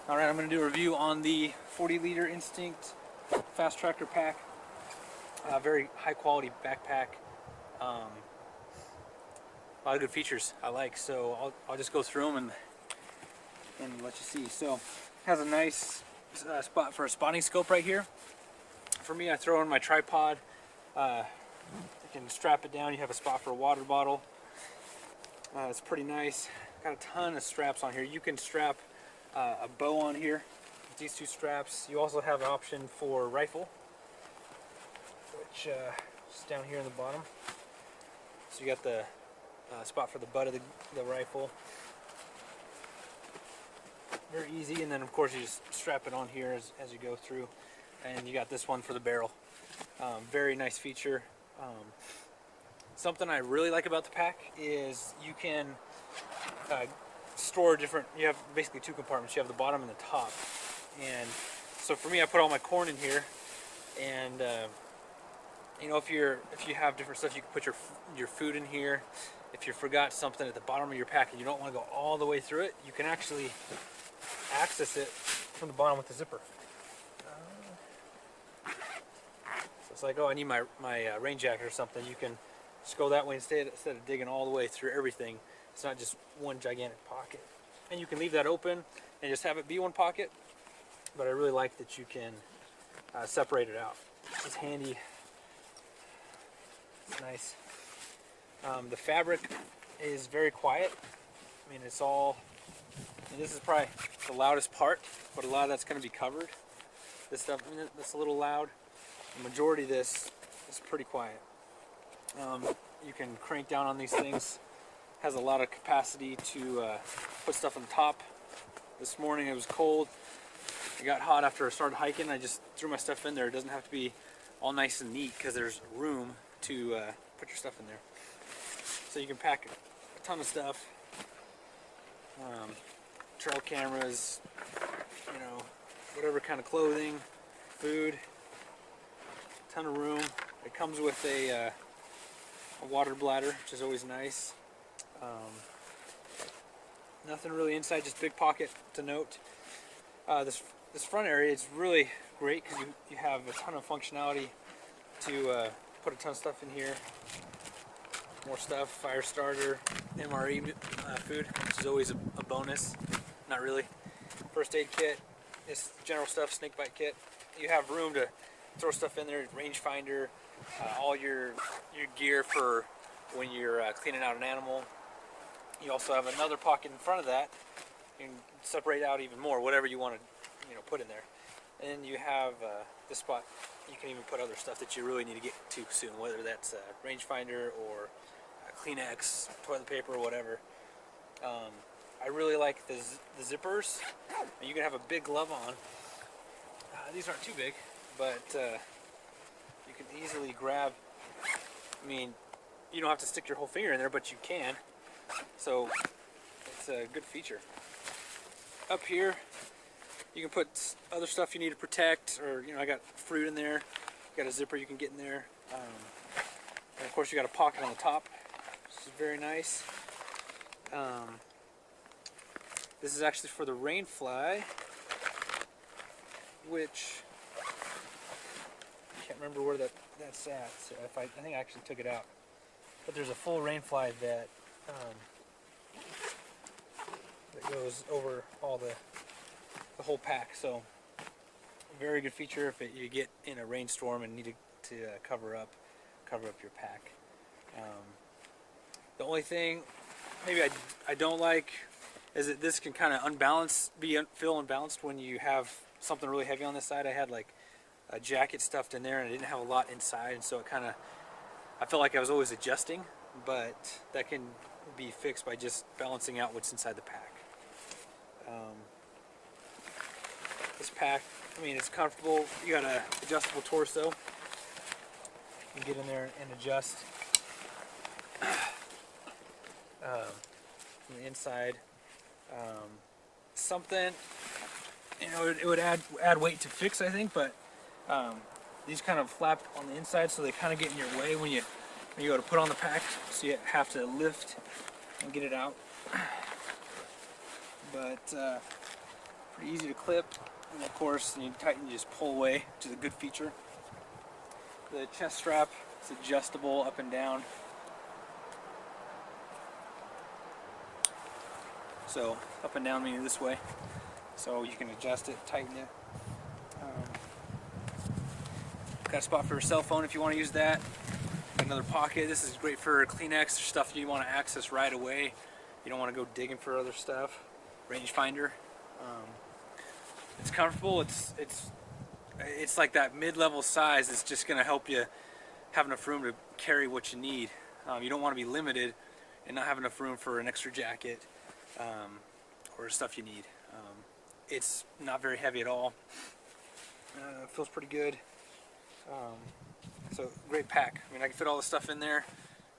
Alright, I'm going to do a review on the 40-liter Instinct Fast Tractor pack. Very high quality backpack. A lot of good features I like, so I'll just go through them and let you see. So it has a nice spot for a spotting scope right here. For me, I throw in my tripod. You can strap it down. You have a spot for a water bottle. It's pretty nice. Got a ton of straps on here. You can strap a bow on here with these two straps. You also have an option for rifle, which is down here in the bottom. So you got the spot for the butt of the rifle. Very easy, and then of course you just strap it on here as you go through. And you got this one for the barrel. Very nice feature. Something I really like about the pack is you can store different, you have basically two compartments. You have the bottom and the top. And so for me, I put all my corn in here, and you know, if you have different stuff, you can put your food in here. If you forgot something at the bottom of your pack and you don't want to go all the way through it, you can actually access it from the bottom with the zipper. So it's like, oh, I need my rain jacket or something. You can just go that way instead of digging all the way through everything. It's not just one gigantic pocket. And you can leave that open and just have it be one pocket. But I really like that you can separate it out. It's handy. It's nice. The fabric is very quiet. I mean, it's all, and this is probably the loudest part, but a lot of that's going to be covered. This stuff, I mean, that's a little loud. The majority of this is pretty quiet. You can crank down on these things. Has a lot of capacity to put stuff on the top. This morning it was cold. It got hot after I started hiking. I just threw my stuff in there. It doesn't have to be all nice and neat because there's room to put your stuff in there. So you can pack a ton of stuff. Trail cameras, you know, whatever kind of clothing, food, ton of room. It comes with a water bladder, which is always nice. Nothing really inside, just big pocket to note. This front area is really great because you have a ton of functionality to put a ton of stuff in here. More stuff, fire starter, MRE food, which is always a bonus. Not really. First aid kit, this general stuff, snake bite kit. You have room to throw stuff in there, rangefinder, all your gear for when you're cleaning out an animal. You also have another pocket in front of that. You can separate out even more, whatever you want to, put in there. And you have this spot. You can even put other stuff that you really need to get to soon, whether that's a rangefinder or Kleenex, toilet paper, or whatever. I really like the zippers. And you can have a big glove on. These aren't too big, but you can easily grab. I mean, you don't have to stick your whole finger in there, but you can. So it's a good feature. Up here, you can put other stuff you need to protect, or I got fruit in there. You got a zipper you can get in there, and of course you got a pocket on the top, which is very nice. This is actually for the Rainfly, which I can't remember where that's at. So I think I actually took it out. But there's a full Rainfly that goes over all the whole pack. So very good feature if you get in a rainstorm and need to cover up your pack. The only thing maybe I don't like is that this can kind of feel unbalanced when you have something really heavy on this side. I had like a jacket stuffed in there and I didn't have a lot inside, and so it kind of, I felt like I was always adjusting, but that can be fixed by just balancing out what's inside the pack. This pack, I mean, it's comfortable. You got an adjustable torso. You can get in there and adjust from the inside. Something, you know, it would add weight to fix, I think, but these kind of flap on the inside, so they kind of get in your way when you go to put on the pack, so you have to lift and get it out. But pretty easy to clip, and of course you tighten, you just pull away, which is a good feature. The chest strap is adjustable up and down, so up and down meaning this way, so you can adjust it, tighten it. Got a spot for your cell phone if you want to use that. Another pocket. This is great for Kleenex or stuff you want to access right away. You don't want to go digging for other stuff. Rangefinder. It's comfortable. It's like that mid-level size. It's just going to help you have enough room to carry what you need. You don't want to be limited and not have enough room for an extra jacket or stuff you need. It's not very heavy at all. It feels pretty good. So great pack. I mean, I can fit all the stuff in there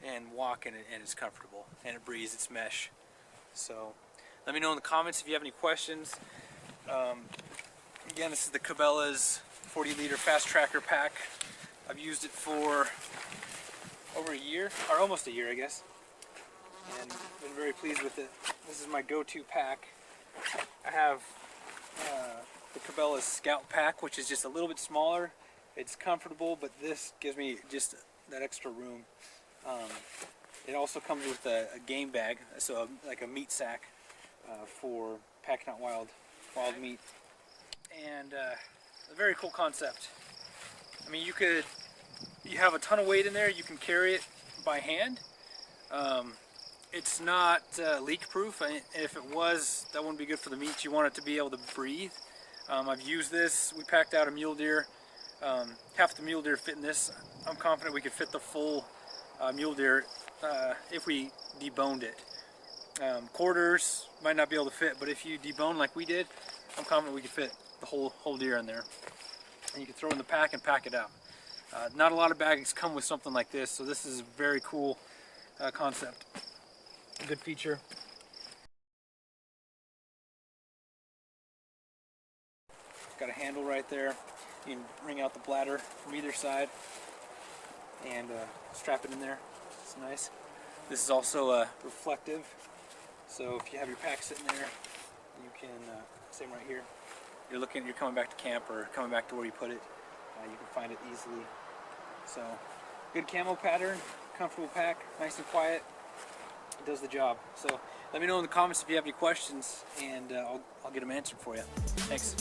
and walk in it, and it's comfortable and it breathes. It's mesh. So let me know in the comments if you have any questions. Again, this is the Cabela'S 40-liter fast tracker pack. I've used it for over a year, or almost a year, I guess, and been very pleased with it. This is my go-to pack. I have the Cabela'S Scout pack, which is just a little bit smaller. It's comfortable, but this gives me just that extra room. It also comes with a game bag, so like a meat sack for packing out wild meat. And a very cool concept. I mean, you have a ton of weight in there. You can carry it by hand. It's not leak proof. If it was, that wouldn't be good for the meat. You want it to be able to breathe. I've used this. We packed out a mule deer. Half the mule deer fit in this. I'm confident we could fit the full mule deer if we deboned it. Quarters might not be able to fit, but if you debone like we did, I'm confident we could fit the whole deer in there. And you can throw in the pack and pack it out. Not a lot of bags come with something like this, so this is a very cool concept. A good feature. Got a handle right there. You can bring out the bladder from either side and strap it in there. It's nice. This is also reflective, so if you have your pack sitting there, you can, same right here, you're coming back to camp or coming back to where you put it, you can find it easily. So, good camo pattern, comfortable pack, nice and quiet. It does the job. So let me know in the comments if you have any questions, and I'll get them answered for you. Thanks.